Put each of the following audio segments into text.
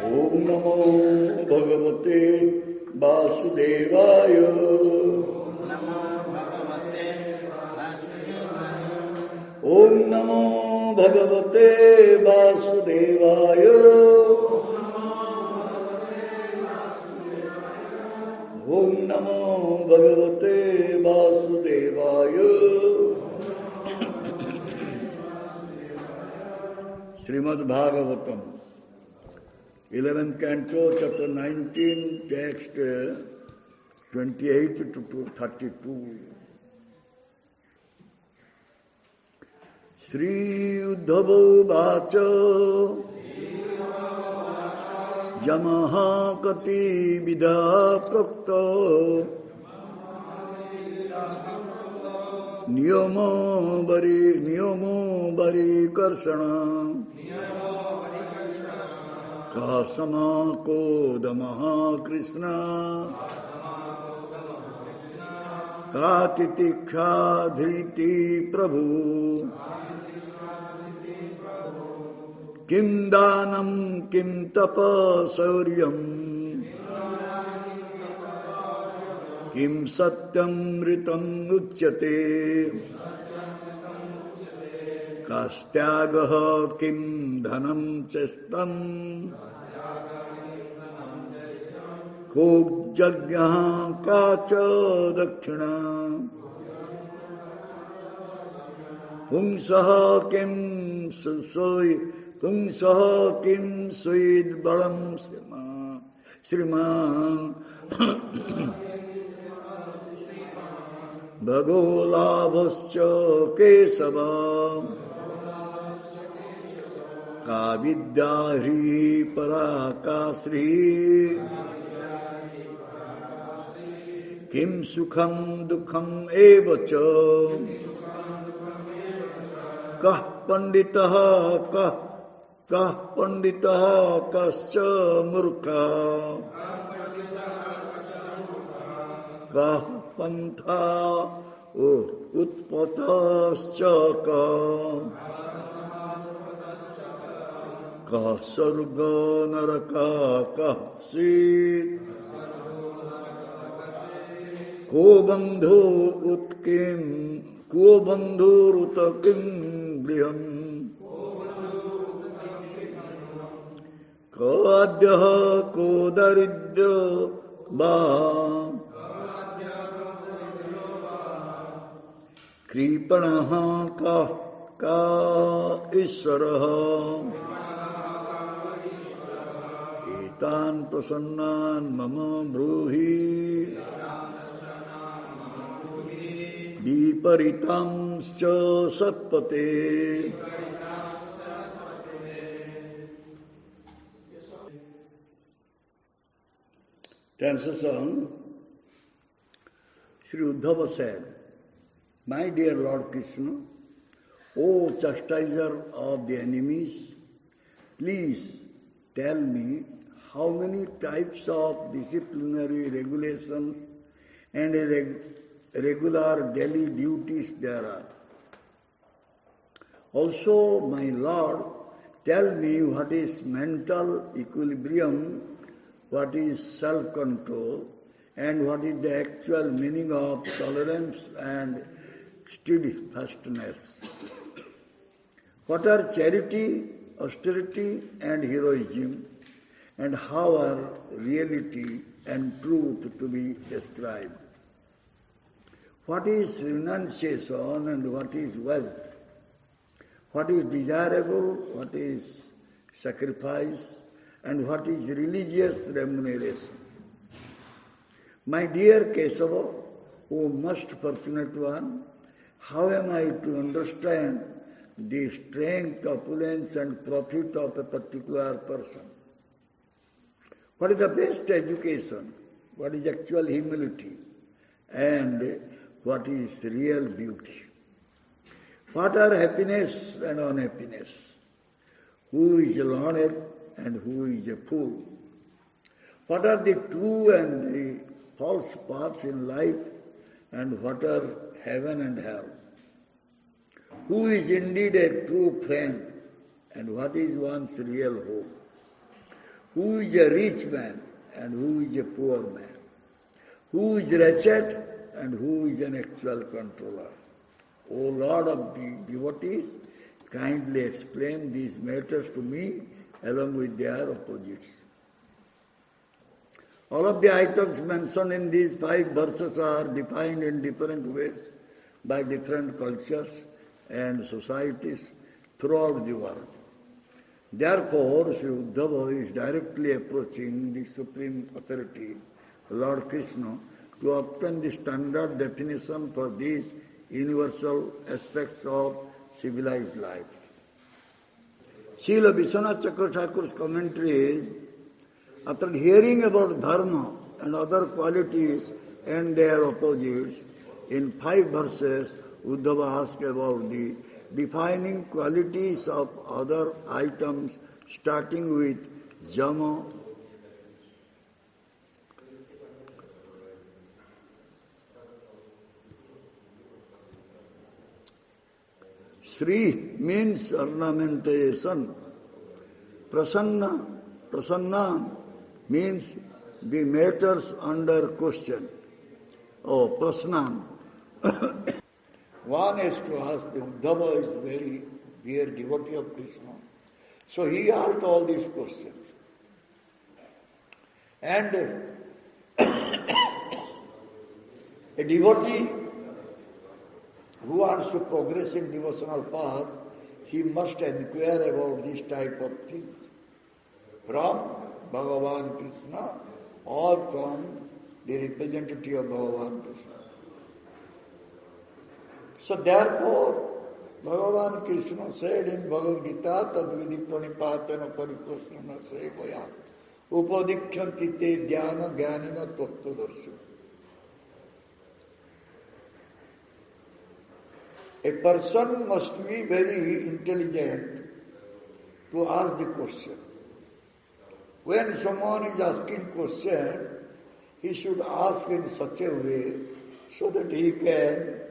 Om Namo Bhagavate Vasudevaya. Om Namo Bhagavate Vasudevaya. Om Namo Bhagavate Vasudevaya. Srimad Bhagavatam, 11th canto, chapter 19, text 28 to 32. Sri Uddhava Vacha Jamaha Kati Vidha Prakta Niyamo Bari Karshana Kasama Kodamaha Krishna Katitikha Dhriti Prabhu Kim Danam Kim Tapa Sauryam Kim Satyam Ritam Uchyate Kastyagaha Kim Dhanam Chestam Kojagyaha Kacha Dakshina Pungsaha Kim Suid Balam Srima Bhagolabhasya Kesava Kavidyahri Parakasri Kim Sukham Dukham Evacha Kah Panditaha Kascha Murkha Kah Pantha Utpatascha Kah Sarga Naraka Kah Sit Ko Bandhu Rutakim Briham Ko Adyaha Ko Daridya Bham Kripanaha Ka Isaraha Etan Prasannan Mama Bruhi Viparitamscha Satpate. Tenth song. Sri Uddhava said, My dear Lord Krishna, O chastiser of the enemies, please tell me how many types of disciplinary regulations and regular daily duties there are. Also, my Lord, tell me what is mental equilibrium, what is self-control, and what is the actual meaning of tolerance and steadfastness. What are charity, austerity, and heroism, and how are reality and truth to be described? What is renunciation and what is wealth? What is desirable, what is sacrifice, and what is religious remuneration? My dear Kesava, O most fortunate one, how am I to understand the strength, opulence, and profit of a particular person? What is the best education? What is actual humility? And what is real beauty? What are happiness and unhappiness? Who is learned and who is a fool? What are the true and the false paths in life, and what are heaven and hell? Who is indeed a true friend, and what is one's real hope? who is a rich man and who is a poor man, who is wretched and who is an actual controller. O Lord of the devotees, kindly explain these matters to me along with their opposites. All of the items mentioned in these 5 verses are defined in different ways by different cultures and societies throughout the world. Therefore, Sri Uddhava is directly approaching the Supreme Authority, Lord Krishna, to obtain the standard definition for these universal aspects of civilized life. Srila Vishwanath Chakra Thakur's commentary is, after hearing about dharma and other qualities and their opposites, in 5 verses, Uddhava asks about the defining qualities of other items, starting with Jama, Sri means ornamentation. Prasanna means the matters under question. Oh, Prasnan. One has to ask, the Uddhava is very dear devotee of Krishna. So he asked all these questions. And a devotee who wants to progress in devotional path, he must inquire about this type of things from Bhagavan Krishna or from the representative of Bhagavan Krishna. So therefore, Bhagavan Krishna said in Bhagavad Gita, Tadvidi Pranipatana Pariprasnana Sevaya Upadikyanti te dhyana jnanina tattvadarshi. A person must be very intelligent to ask the question. When someone is asking question, he should ask in such a way so that he can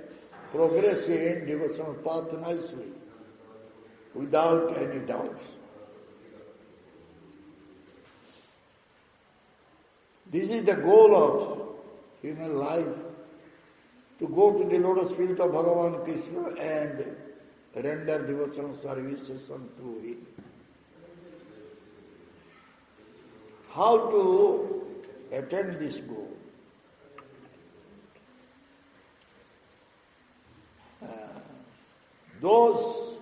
progress in devotional path nicely, without any doubts. This is the goal of human life, to go to the lotus feet of Bhagavan Krishna and render devotional services unto him. How to attain this goal? Those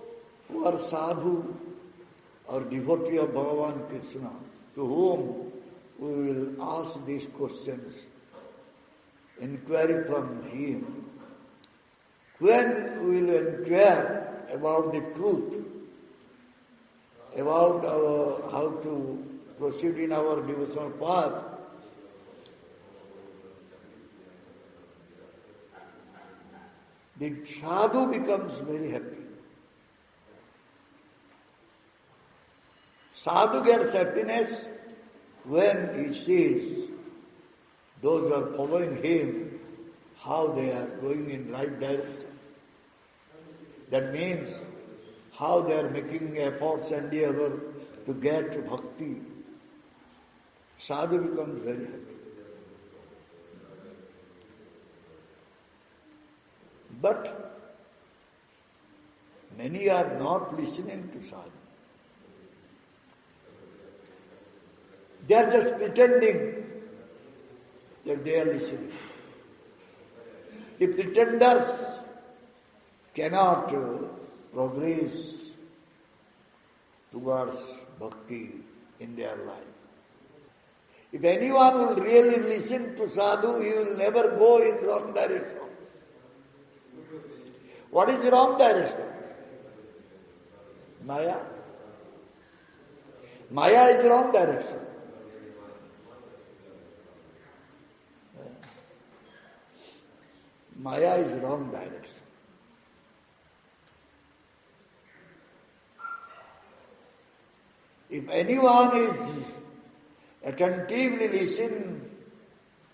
who are sadhu or devotee of Bhagavan Krishna, to whom we will ask these questions, inquiry from him. When we will inquire about the truth, about how to proceed in our devotional path, the sadhu becomes very happy. Sadhu gets happiness when he sees those who are following him, how they are going in right direction. That means how they are making efforts and endeavor to get to bhakti. Sadhu becomes very happy. But many are not listening to sadhu. They are just pretending that they are listening. The pretenders cannot progress towards bhakti in their life. If anyone will really listen to sadhu, he will never go in wrong direction. What is wrong direction? Maya. Maya is wrong direction. Maya is wrong direction. If anyone is attentively listen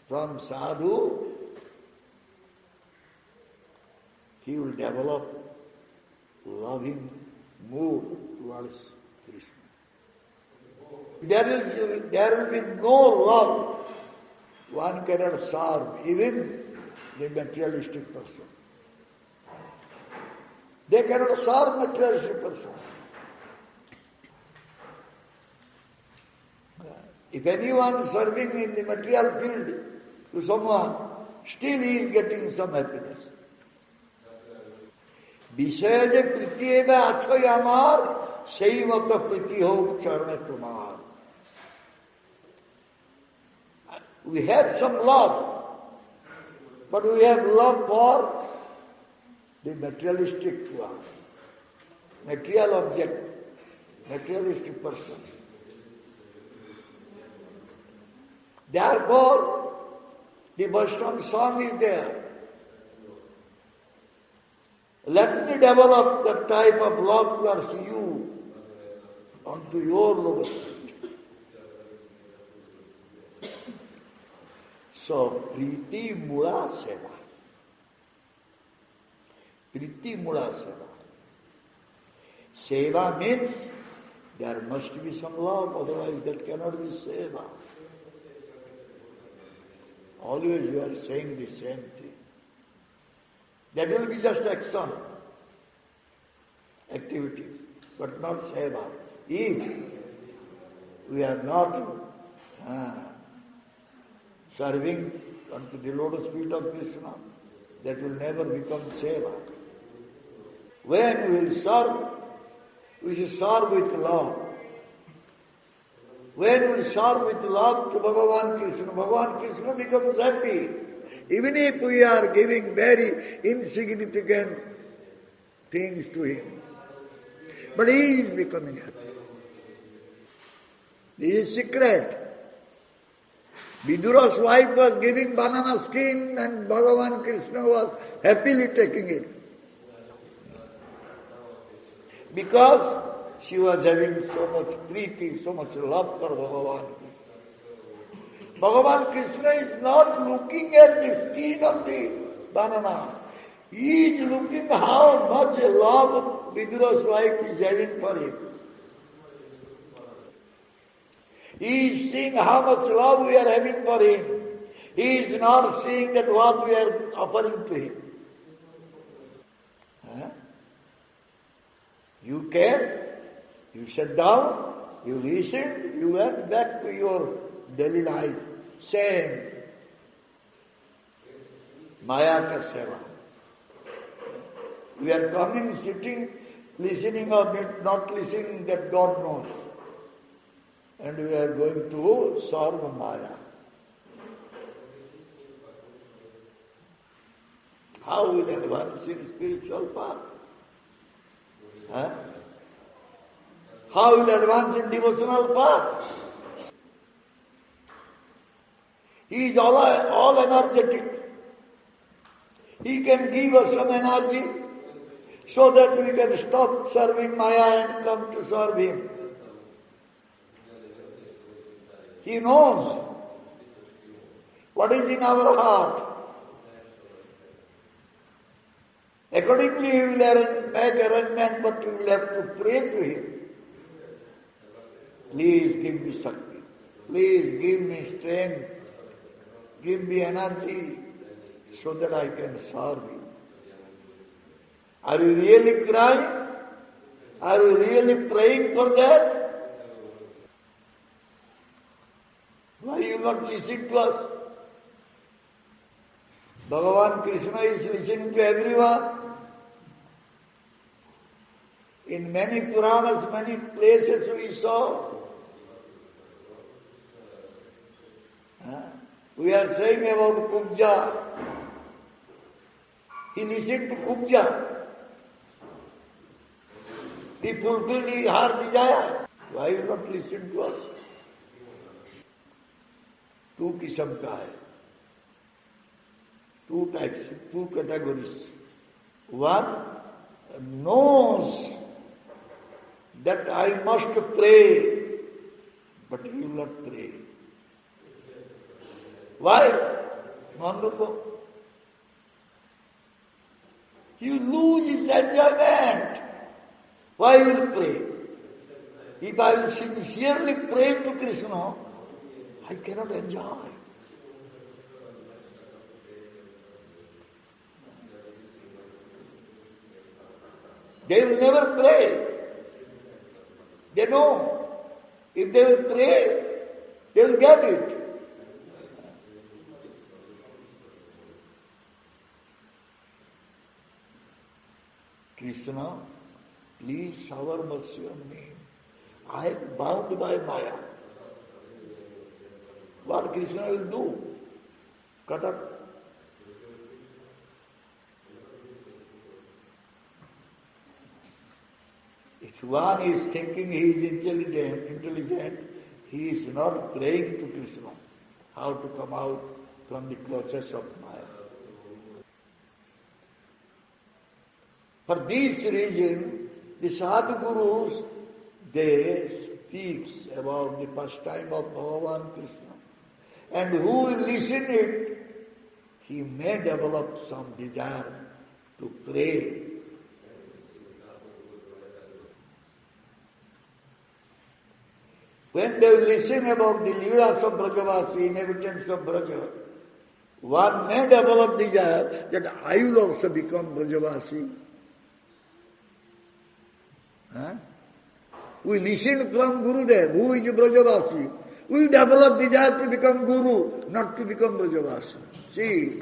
from sadhu, he will develop loving mood towards Krishna. There will be no love. One cannot serve even the materialistic person. They cannot serve materialistic person. If anyone is serving in the material field to someone, still he is getting some happiness. বিষয়ে যে প্রীতি এবে আছই আমার সেই মতো প্রীতি হোক চরণে তোমার. We have some love, but we have love for the materialistic one, material object, materialistic person. Therefore, the Vaishnava song is there. Let me develop that type of love towards you onto your lotus feet. So, Priti Mula Seva. Priti Mula Seva. Seva means there must be some love, otherwise that cannot be Seva. Always you are saying the same thing. That will be just action, activities, but not seva. If we are not serving unto the lotus feet of Krishna, that will never become seva. When we will serve, we should serve with love. When we serve with love to Bhagavan Krishna becomes happy. Even if we are giving very insignificant things to him. But he is becoming happy. This is secret. Vidura's wife was giving banana skin and Bhagavan Krishna was happily taking it. Because she was having so much preeti, so much love for Bhagavan Krishna. Bhagavan Krishna is not looking at the skin of the banana. He is looking how much love Vidura's wife is having for him. He is seeing how much love we are having for him. He is not seeing that what we are offering to him. You came, you sat down, you listened, you went back to your daily life. Same. Maya ka seva. We are coming, sitting, listening or not listening, that God knows. And we are going to serve Maya. How will advance in spiritual path? How will advance in devotional path? He is all energetic. He can give us some energy so that we can stop serving Maya and come to serve him. He knows what is in our heart. Accordingly, he will make arrangement, but we will have to pray to him. Please give me Shakti. Please give me strength. Give me energy so that I can serve you. Are you really crying? Are you really praying for that? Why you not listen to us? Bhagavan Krishna is listening to everyone. In many Puranas, many places we saw. We are saying about Kubja. He listened to Kubja. He fulfilled her desire. Why you not listen to us? Two kisam ka hai. Two types, two categories. One knows that I must pray, but he will not pray. Why? Wonderful. You lose his enjoyment. Why will you pray? If I will sincerely pray to Krishna, I cannot enjoy. They will never pray. They know. If they will pray, they will get it. Krishna, please shower mercy on me. I am bound by Maya. What Krishna will do? Cut up. If one is thinking he is intelligent, he is not praying to Krishna how to come out from the clutches of Maya. For this reason, the Sadhgurus, they speaks about the pastime of Bhagavan Krishna. And who will listen it, he may develop some desire to pray. When they listen about the Leelas of Brajavasi, inhabitants of Braja, one may develop desire that I will also become Brajavasi. Huh? We listen from Gurudeva, who is Brajavasi. We develop desire to become Guru, not to become Brajavasi. See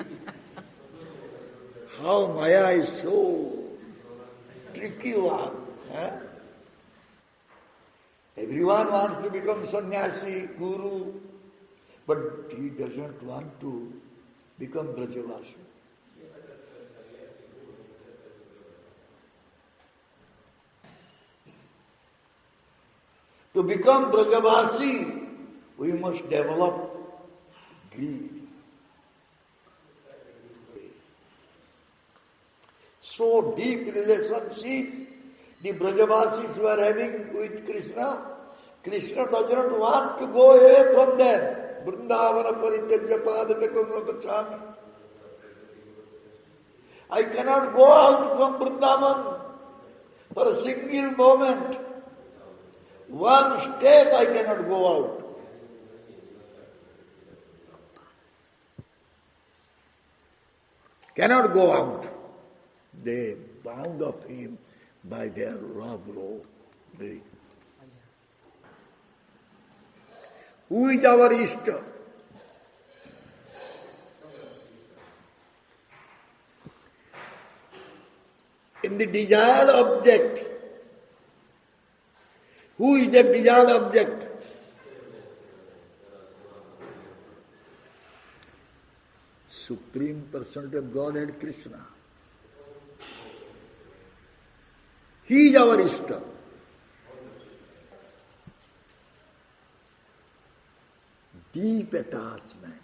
how Maya is so tricky one. Huh? Everyone wants to become sannyasi, Guru, but he doesn't want to become Brajavasi. To become Brajavasi, we must develop greed. So deep relationships the Brajavasis were having with Krishna. Krishna does not want to go away from them. Vrindavana parityaja padakam gacchami. I cannot go out from Vrindavan for a single moment. One step I cannot go out. Cannot go out. They bound up him by their love rope. Who is our Ishta? In the desired object, who is the desired object? Supreme Personality of Godhead Krishna. He is our Ishta. Deep attachment.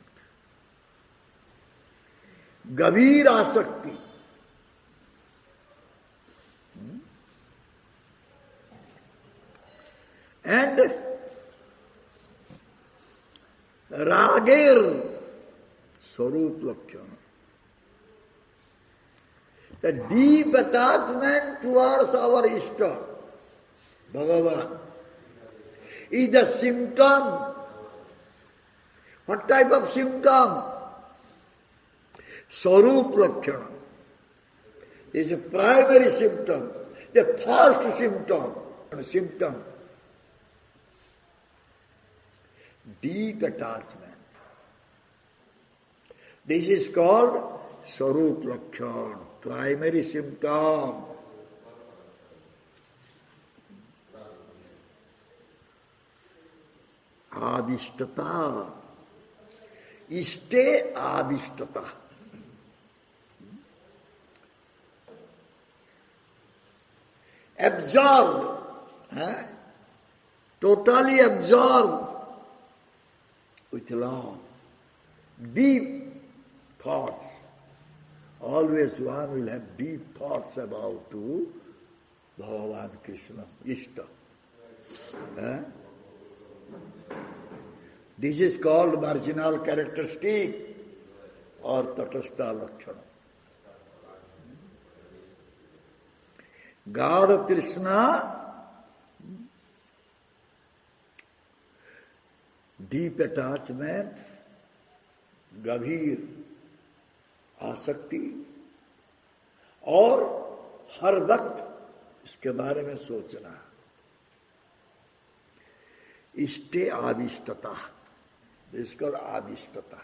Gavir asakti. And Ragir Swarup Lakshana. The deep attachment towards our Ishta, Bhagavan, is the symptom. What type of symptom? Swarup Lakshana is a primary symptom, the first symptom. Deep attachment. This is called Swarup Lakshana, primary symptom. Adhishtata. Iste adhishtata. Absorbed. Totally absorbed with love. Deep thoughts. Always one will have deep thoughts about to Bhagavan Krishna, Ishta. This is called marginal characteristic or tatastha lakshana. God Krishna deep attachment, गंभीर आसक्ति, और हर वक्त इसके बारे में सोचना, इष्टे आविष्टता, इसका आविष्टता,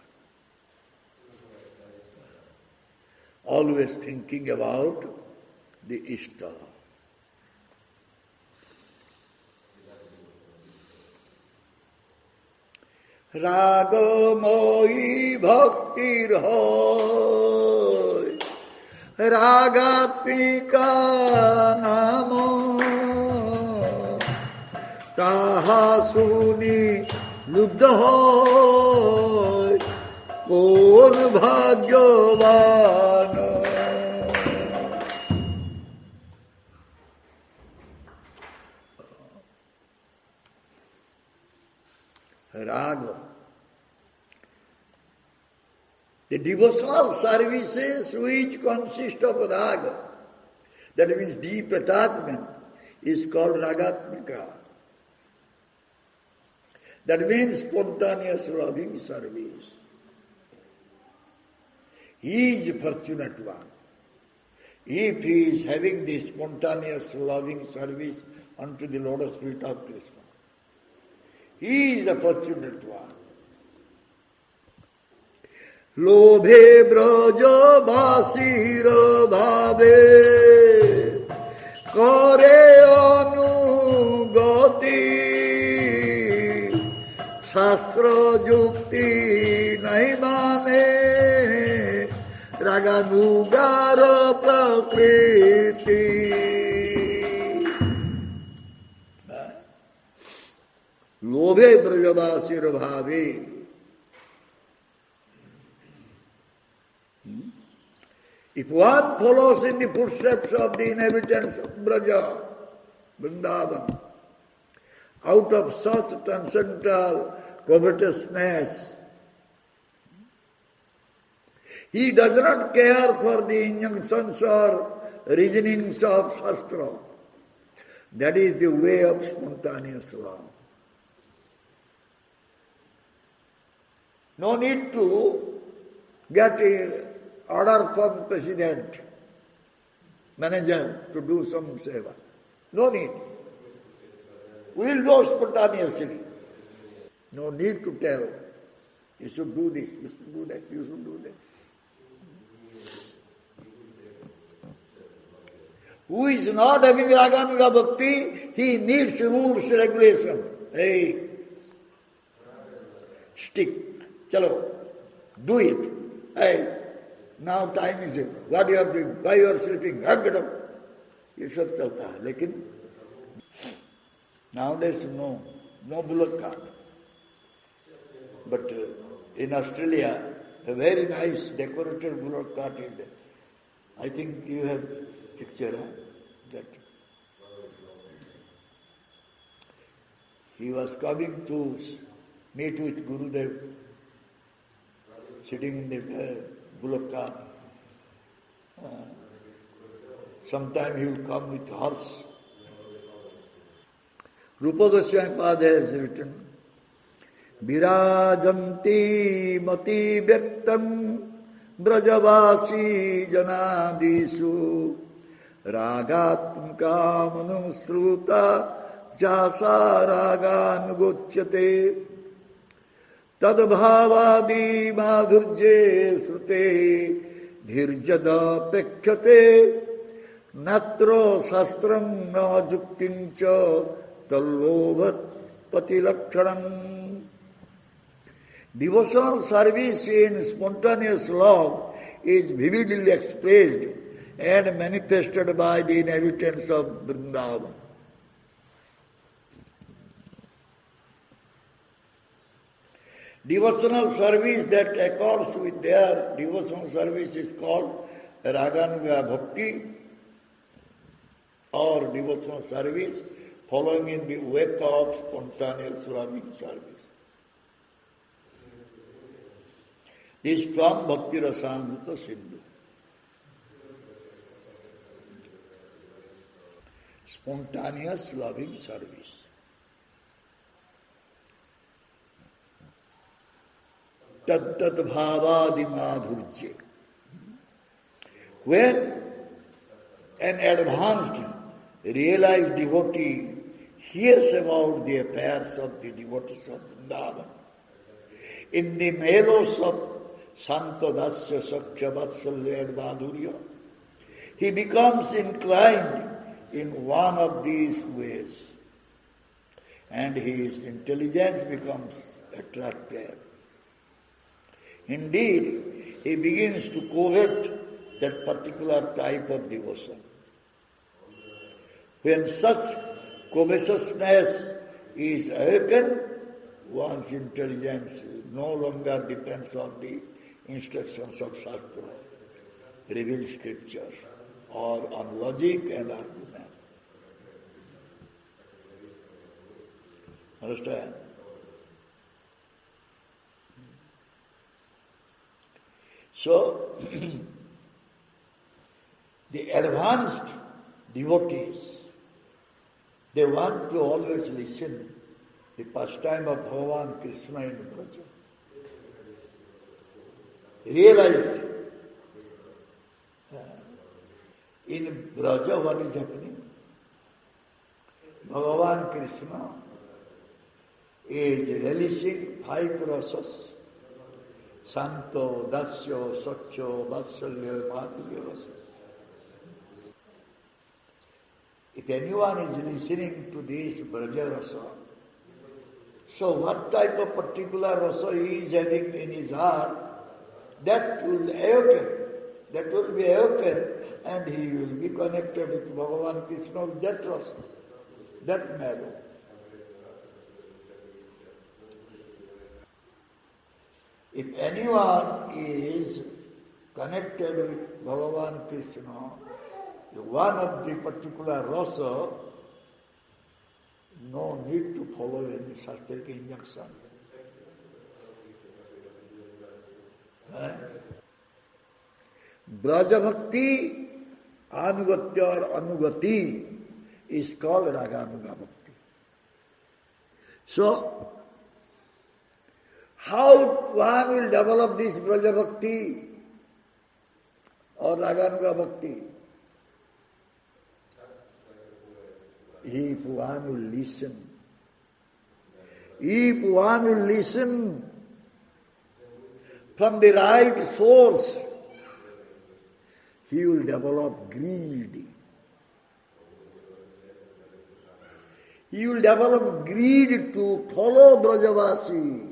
always thinking about the Ishta. Ragamoyi bhaktir hoy, ragatmika namo, taha suni lubdha hoy, কোন ভাগ্যবান। Raga. The devotional services which consist of raga, that means deep attachment, is called ragatmika. That means spontaneous loving service. He is a fortunate one. If he is having this spontaneous loving service unto the lotus feet of Krishna, he is the fortunate one. Lobhe braja basira bhave kare anugati shastra jukti nahi mane raganuga prakriti. Lobhe brajavasir bhave. If one follows in the footsteps of the inhabitants of Braja, Vrindavan, out of such transcendental covetousness, he does not care for the injunctions or reasonings of Shastra. That is the way of spontaneous love. No need to get an order from president, manager to do some seva. No need. We will do spontaneously. No need to tell. You should do this, you should do that, you should do that. Who is not having raganuga bhakti, he needs rules, regulation. Hey, stick. Chalo, do it. Hey, now time is it. What you are doing? Why you are sleeping? Get up. ये सब चलता है, लेकिन nowadays no bullock cart. But in Australia, a very nice decorated bullock cart is there. I think you have picture that he was coming to meet with Gurudeva, sitting in the bullock cart. Sometime he will come with horse. Rupa Goswami Pada has written, Virajanti mati vyaktam brajavasi janadisu ragatmka manusruta jasa raganugotyate tadbhavadi madhurje srute dhirjada pekhyate natro sastram na juktincha tallobhat patilakshanam. Devotional service in spontaneous love is vividly expressed and manifested by the inhabitants of Vrindavan. Devotional service that accords with their devotional service is called raganuga bhakti, or devotional service following in the wake of spontaneous loving service. This from Bhakti Rasamrita Sindhu. Spontaneous loving service. tad tad bhavadi madhurje. When an advanced, realized devotee hears about the affairs of the devotees of Vrindavan, in the melos of Santadasya, Sakhya, Vatsalya and Madhurya, he becomes inclined in one of these ways, and his intelligence becomes attractive. Indeed, he begins to covet that particular type of devotion. When such covetousness is awakened, one's intelligence no longer depends on the instructions of Shastra, revealed scriptures, or on logic and argument. Understand? So, the advanced devotees, they want to always listen the pastime of Bhagavan Krishna in Braja. Realize in Braja what is happening? Bhagavan Krishna is relishing 5 rasas. Santo, Dasya, Sakhya, Vatsalya, Madhurya rasa. If anyone is listening to this Braja rasa, so what type of particular rasa he is having in his heart, that will be awakened, and he will be connected with Bhagavan Krishna with that rasa, that marrow. If anyone is connected with Bhagavan Krishna, one of the particular rasa, no need to follow any shastric injunctions. Braja Bhakti, Anugatya or Anugati is called raganuga Bhakti. So, how one will develop this Braja Bhakti or raganuga Bhakti? If one will listen. If one will listen from the right source, he will develop greed. He will develop greed to follow Brajavasi.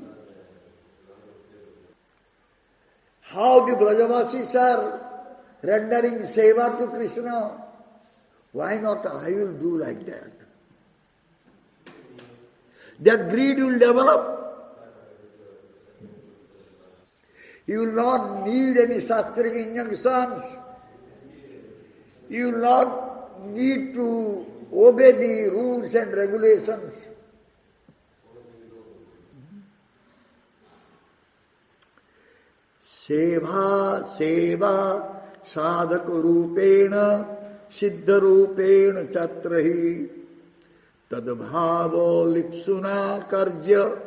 How the Brajavasis are rendering seva to Krishna. Why not I will do like that? That greed will develop. You will not need any shastric injunctions. You will not need to obey the rules and regulations. Seva, sadhaka rupena, Siddha rupena chatrahi, tadbhavo lipsuna karja,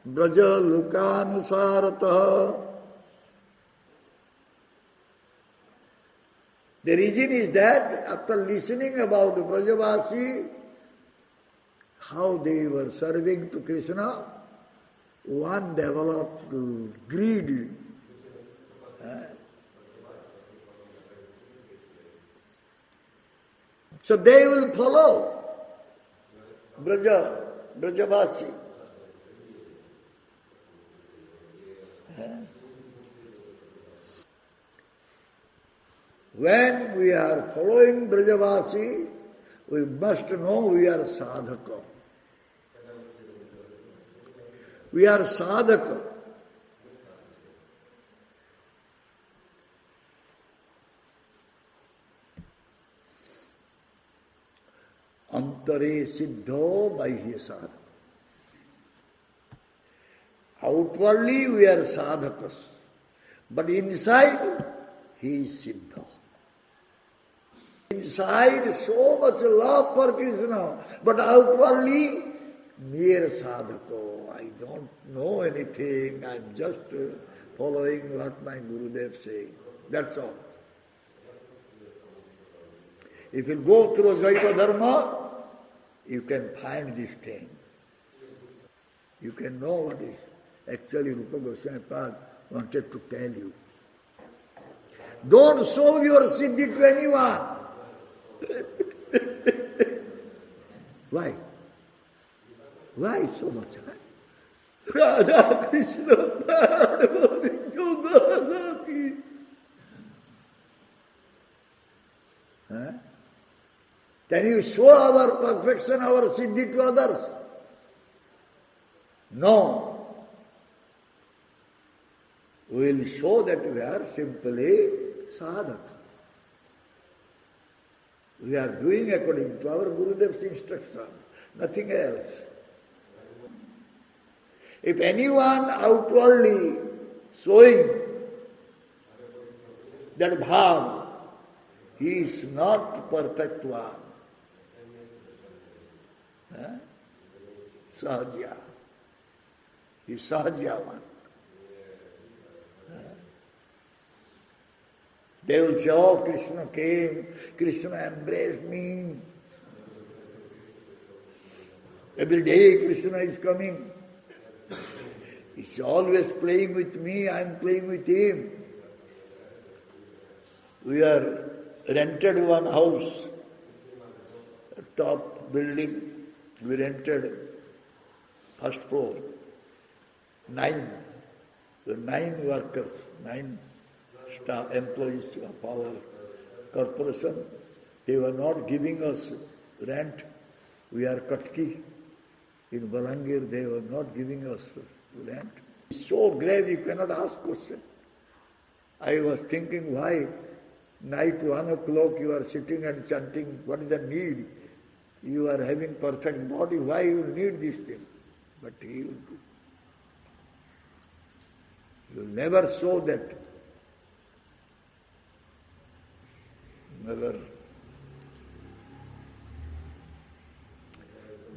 braja lukanusarataha. The reason is that after listening about the Brajavasi, how they were serving to Krishna, one developed greed. So they will follow Brajavasi. When we are following Brajavasi, we must know we are sadhaka. We are sadhaka. Antare siddho bahya sadhaka. Outwardly we are sadhakas, but inside he is siddha. Inside so much love for Krishna, but outwardly mere sadhaka. I don't know anything. I'm just following what my Gurudev says. That's all. If you go through Jaiva Dharma, you can find this thing. You can know what is actually Rupa Goswami Pad wanted to tell you. Don't show your siddhi to anyone. Why? Why so much? Radha Krishna huh? Can you show our perfection, our siddhi to others? No. We will show that we are simply sadhaka. We are doing according to our Gurudev's instruction, nothing else. If anyone outwardly showing that bhav, he is not perfect one. Sahajya. He is Sahajya one. They will say, oh, Krishna came, Krishna embraced me. Every day Krishna is coming. He's always playing with me, I am playing with him. We are rented one house, a top building. We rented first floor, 9 workers, 9 staff, employees of our corporation. They were not giving us rent. We are Katki. In Balangir, they were not giving us rent. It's so grave, you cannot ask question. I was thinking, why night 1 o'clock you are sitting and chanting, what is the need? You are having perfect body, why you need this thing? But he will do. You will never show that. Never.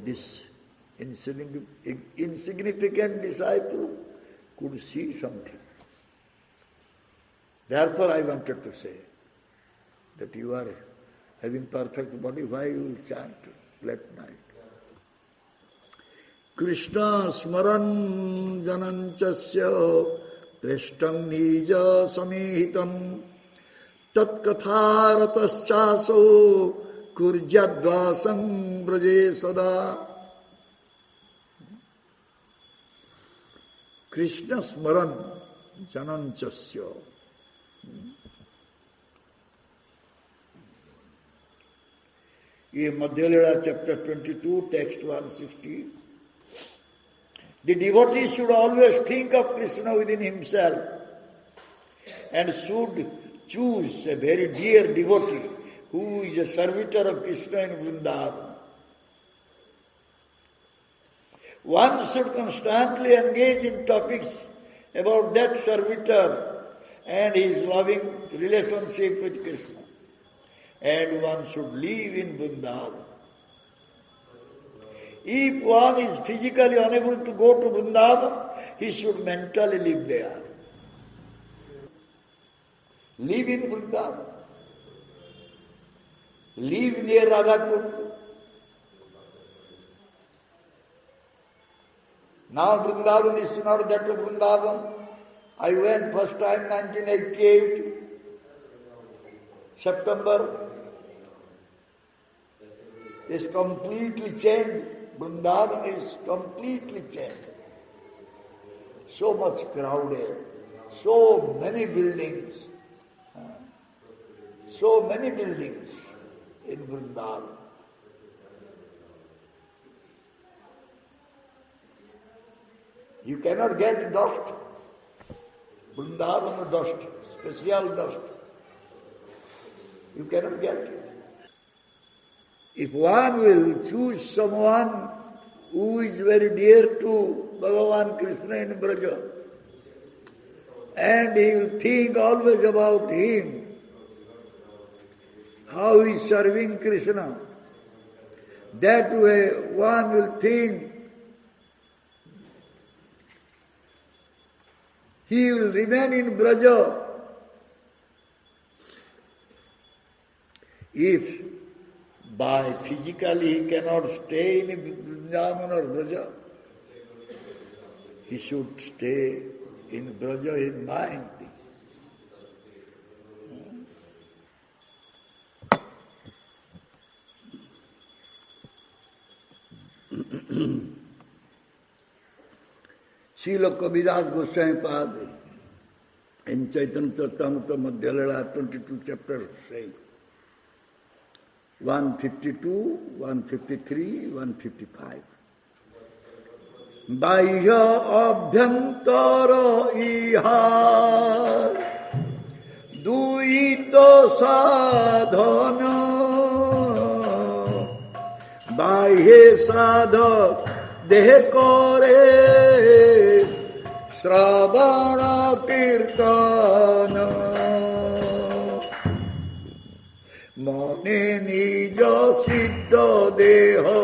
This insignificant disciple could see something. Therefore I wanted to say that you are having perfect body, why you will chant late night? Krishna smaran jananchasya preshtam nija samihitam tat katharataschaso kurjadvasam braje sada. Krishna smaran jananchasya. ये मध्यलीला chapter 22, text 160. The devotee should always think of Krishna within himself and should choose a very dear devotee who is a servitor of Krishna in Vrindavan. One should constantly engage in topics about that servitor and his loving relationship with Krishna. And one should live in Vrindavan. If one is physically unable to go to Vrindavan, he should mentally live there. Live in Vrindavan. Live near Radha. Now Vrindavan is not that Vrindavan. I went first time 1988, September. Is completely changed. Vrindavan is completely changed. So much crowded, so many buildings. So many buildings in Vrindavan. You cannot get dust. Vrindavan dust, special dust. You cannot get it. If one will choose someone who is very dear to Bhagavan Krishna in Braja, and he will think always about him, how he is serving Krishna, that way one will think He will remain in Braja. If by physically he cannot stay in Vrindavan or Braja, he should stay in Braja in mind. Srila Kaviraj Goswami Pad in Chaitanya Charitamrita Madhya Lila 22 chapter saying 152, 153, 155. Bahya abhyantara iha duito sadhana bahye sadha dehe kore Shravana kirtana mane nija siddha deha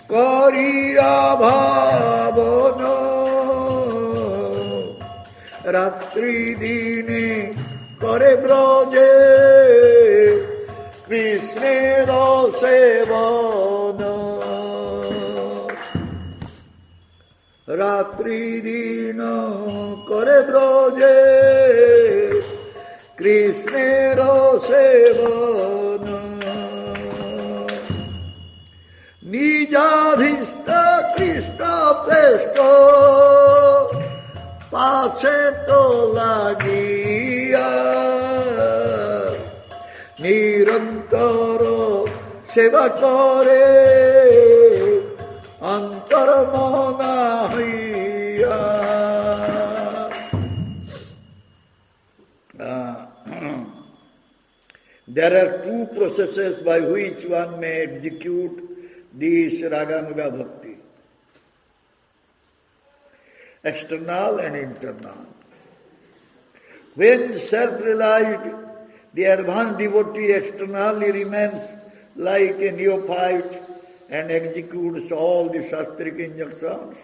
kariya bhavana ratri dine kare braje Krishnera sevana Ratri dina kare braje Krishnera sevana Nijabhista Krishna preshta Pache to lagiya Nirantara seva kare Antaramana hiya. There are two processes by which one may execute this raganuga bhakti. External and internal. When self-realized, the advanced devotee externally remains like a neophyte and executes all the shastric injunctions,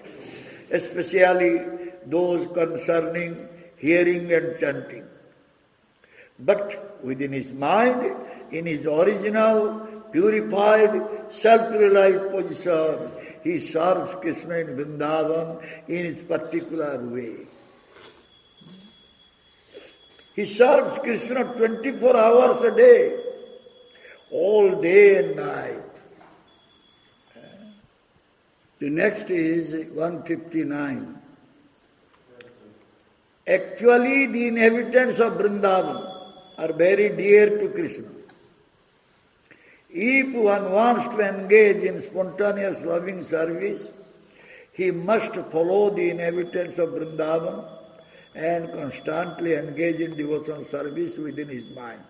especially those concerning hearing and chanting. But within his mind, in his original, purified, self-realized position, he serves Krishna in Vrindavan in his particular way. He serves Krishna 24 hours a day, all day and night. The next is 159. Actually, the inhabitants of Vrindavan are very dear to Krishna. If one wants to engage in spontaneous loving service, he must follow the inhabitants of Vrindavan and constantly engage in devotional service within his mind.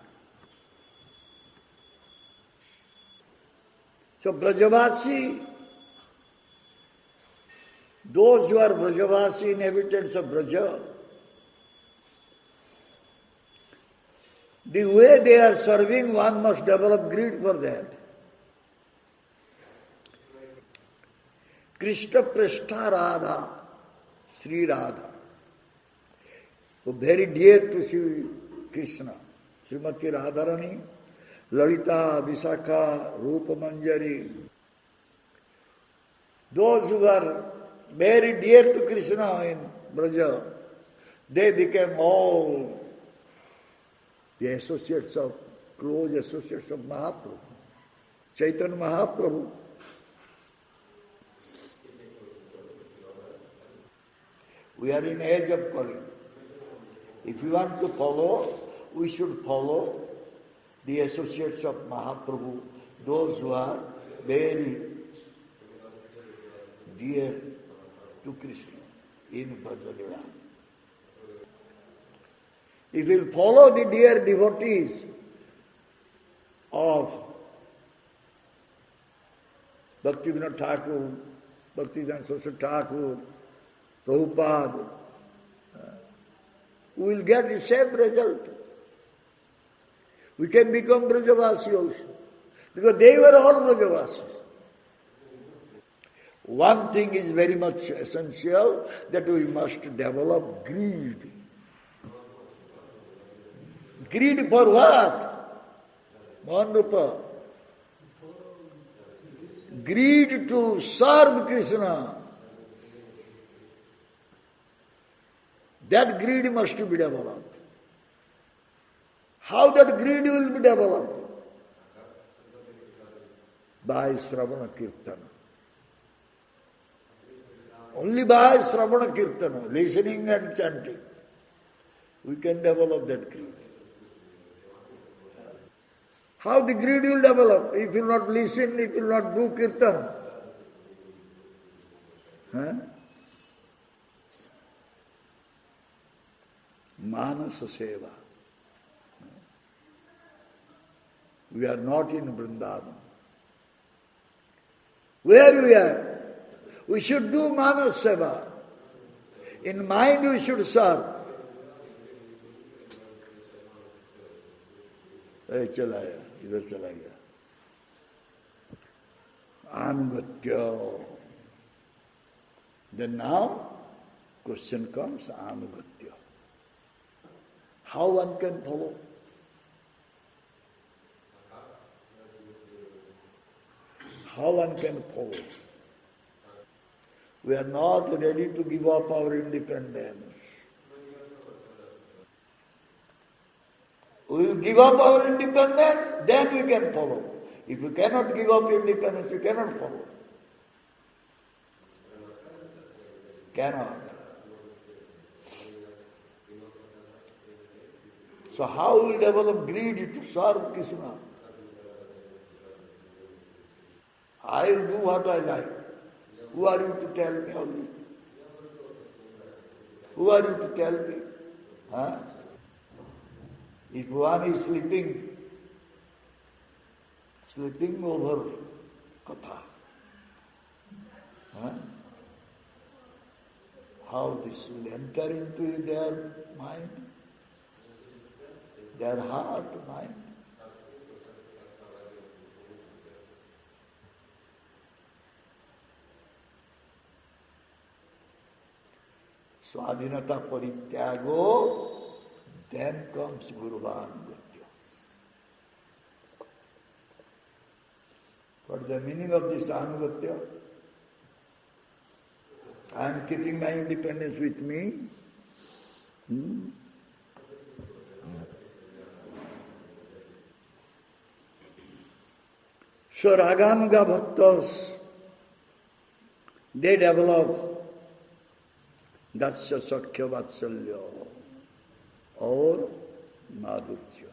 So Brajavasi, those who are Brajavasi, inhabitants of Braja, the way they are serving, one must develop greed for that. Krishna Prashta Radha, Sri Radha, who very dear to Sri Krishna, Srimati Radharani, Lalita, Visakha, Rupa Manjari. Those who are very dear to Krishna in Braja, they became all the associates of, close associates of Mahaprabhu. Chaitanya Mahaprabhu. We are in age of Kali. If we want to follow, we should follow the associates of Mahaprabhu, those who are very dear to Krishna in Brajalila. If we will follow the dear devotees of Bhaktivinoda Thakur, Bhaktivedanta Saraswati Thakur, Prabhupada, we will get the same result. We can become Brajavasi also, because they were all Brajavasis. one thing is very much essential, that we must develop greed. Greed for what? Mohanrupa. Greed to serve Krishna. That greed must be developed. How that greed will be developed? By Sravana Kirtana. Only by Sravana Kirtana, listening and chanting, we can develop that greed. How the greed will develop? If you will not listen, if you will not do Kirtan. Manasa Seva. We are not in Vrindavan. Where we are? We should do Manas Seva. In mind we should serve. चला गया, इधर चला गया. Anugatya. Then now, question comes, Anugatya. How one can follow? How one can follow? We are not ready to give up our independence. We will give up our independence, then we can follow. If we cannot give up independence, we cannot follow. Cannot. So how will develop greed to serve Krishna? I will do what I like. Who are you to tell me all this? Who are you to tell me? Huh? If one is sleeping over katha, how this will enter into their mind, their heart, mind. Swadhinata parityago, then comes Guruvanugatya. What is the meaning of this Anugatya? I am keeping my independence with me. So raganuga bhaktas, they develop Dasya Sakya Vatsalya or Madhurya.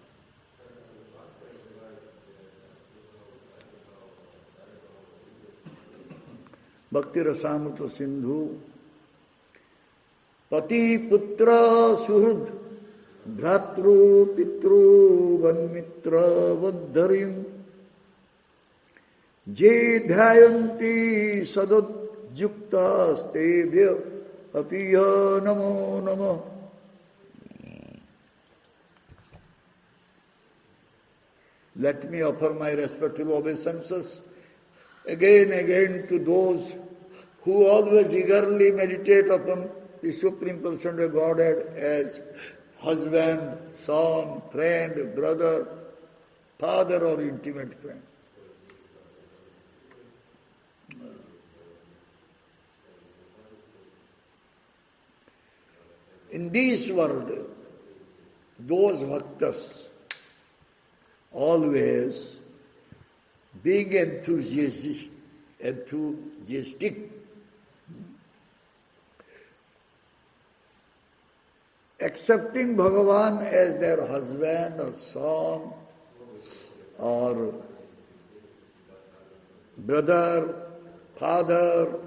Bhakti Rasamrita Sindhu Pati Putra Suhud Bhratru Pitru Vanmitra Vadharim Je Dhyayanti Sadat Yukta Stebhya Apiya Namo Namo. Let me offer my respectful obeisances again to those who always eagerly meditate upon the Supreme Personality of Godhead as husband, son, friend, brother, father or intimate friend. In this world, those bhaktas always being enthusiastic, accepting Bhagavan as their husband or son or brother, father,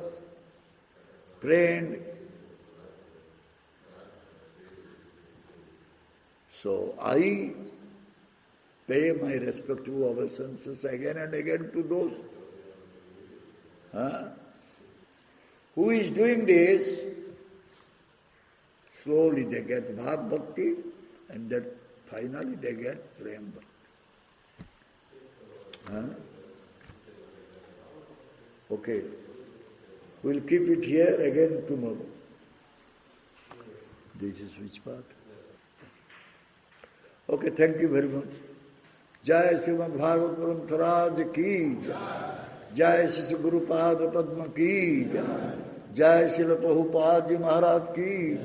friend. So I pay my respective obeisances again and again to those who is doing this. Slowly they get Bhav Bhakti and then finally they get Prem Bhakti. Okay. We'll keep it here again tomorrow. This is which part? Okay, thank you very much. Jai Srimad Bhagavatam Tharaj ki Jai Shri Gurupad Padma ki Jai Srila Prabhupada Ji Maharaj ki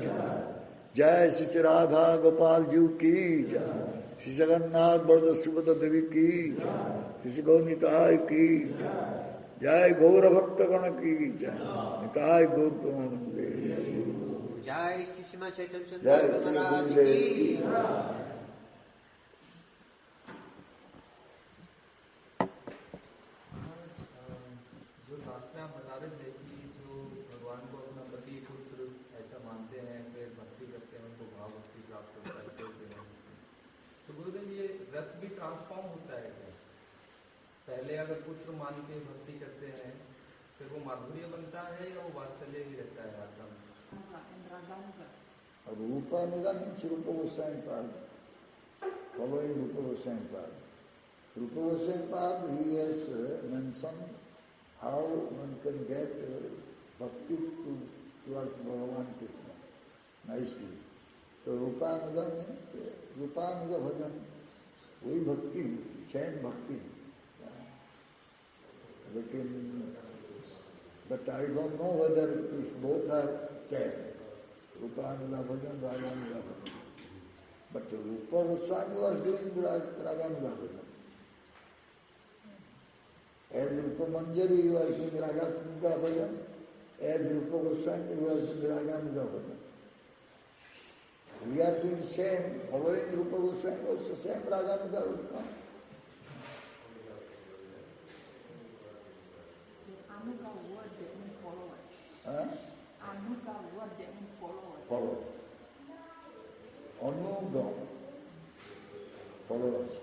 Jai Shri Radha Gopal Ji ki Shri Jagannath Balada Subhadra Devi ki Shri Gaunitai ki Jai Gaura Bhakta Gana ki Nitai Gaur Pramanande Jai Shri Srimad Chaitanya Jai Shri Maharaj Gurudeva ki जो last में आप बता रहे थे कि जो भगवान को अपना पति पुत्र ऐसा मानते हैं फिर भक्ति करते हैं उनको भाव भक्ति प्राप्त होता है तो गुरुदेव ये रस भी ट्रांसफॉर्म होता है क्या? पहले अगर पुत्र मान के भक्ति करते हैं फिर वो माधुर्य बनता है या वो वात्सल्य ही रहता है आत्मा में? Rupanuga means Rupa Goswami Pad. Following Rupa Goswami Pad. Rupa Goswami Pad, he has mentioned how one can get bhakti towards Bhagavan Krishna nicely. So Rupanuga means Rupanuga Bhajan, we bhakti, same bhakti. But I don't know whether these both are same. Rupanuga Bhajan, Raganuga Bhajan. But Rupa Goswami was doing Raganuga Bhajan. As Rupa Manjari was doing Raganuga Bhajan, as Rupa Goswami was doing Raganuga Bhajan. We are doing same, following Rupa Goswami also same Raganuga Bhajan. Anuga word that means followers. Huh? Anuga word that means followers. Follow. Anuga. Followers.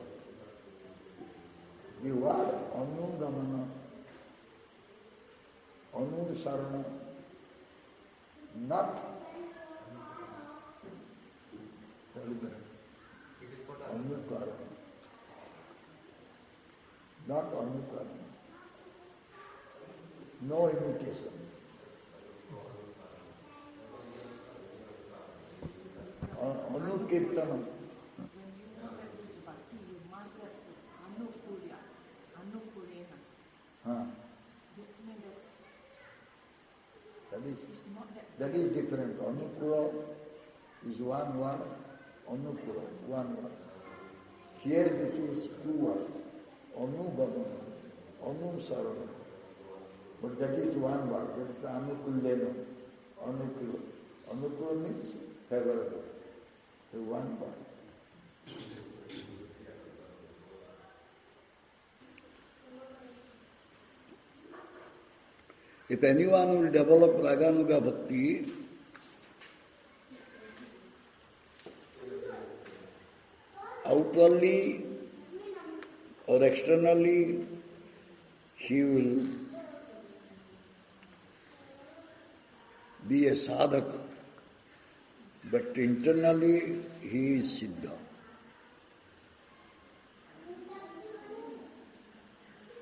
The word Anugamana, Anusarana, not Anukarana. Not Anukarana. No imitation. Anukirtanam. When you want to do bhakti, you must have anukulya, anukulena. That's mean it's not That is different. Anukula is one word. Anukula, one word. Here this is two words. Anugama, Anusarana. But that is one word. That is anukulena. Anukula. Anukula means favorable. The one word. If anyone will develop raganuga bhakti, outwardly or externally, he will be a sadhaka, but internally he is Siddha.